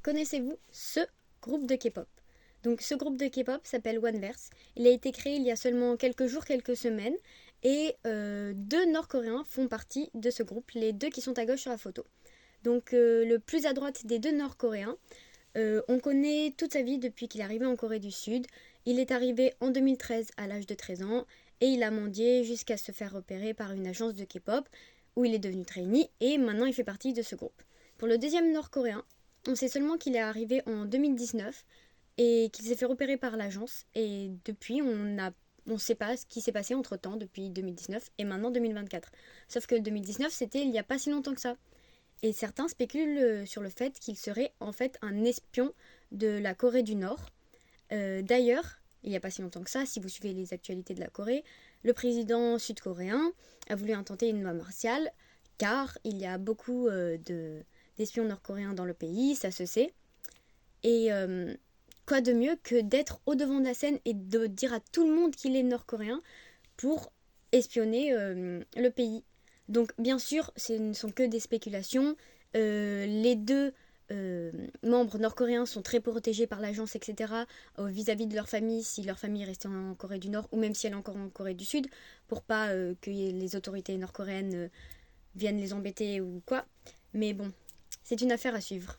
connaissez-vous ce groupe de K-pop? Donc ce groupe de K-pop s'appelle Oneverse. Il a été créé il y a seulement quelques jours, quelques semaines. Et deux Nord-Coréens font partie de ce groupe, les deux qui sont à gauche sur la photo. Donc le plus à droite des deux Nord-Coréens, on connaît toute sa vie depuis qu'il est arrivé en Corée du Sud. Il est arrivé en 2013 à l'âge de 13 ans et il a mendié jusqu'à se faire repérer par une agence de K-pop où il est devenu trainee et maintenant il fait partie de ce groupe. Pour le deuxième Nord-Coréen, on sait seulement qu'il est arrivé en 2019 et qu'il s'est fait repérer par l'agence et depuis on ne sait pas ce qui s'est passé entre temps depuis 2019 et maintenant 2024. Sauf que 2019 c'était il n'y a pas si longtemps que ça. Et certains spéculent sur le fait qu'il serait en fait un espion de la Corée du Nord. D'ailleurs, il n'y a pas si longtemps que ça, si vous suivez les actualités de la Corée, le président sud-coréen a voulu intenter une loi martiale car il y a beaucoup d'espions nord-coréens dans le pays, ça se sait. Et quoi de mieux que d'être au devant de la scène et de dire à tout le monde qu'il est nord-coréen pour espionner le pays. Donc bien sûr, ce ne sont que des spéculations. Les deux membres nord-coréens sont très protégés par l'agence, etc. Vis-à-vis de leur famille, si leur famille est restée en Corée du Nord ou même si elle est encore en Corée du Sud, pour pas que les autorités nord-coréennes viennent les embêter ou quoi. Mais bon, c'est une affaire à suivre.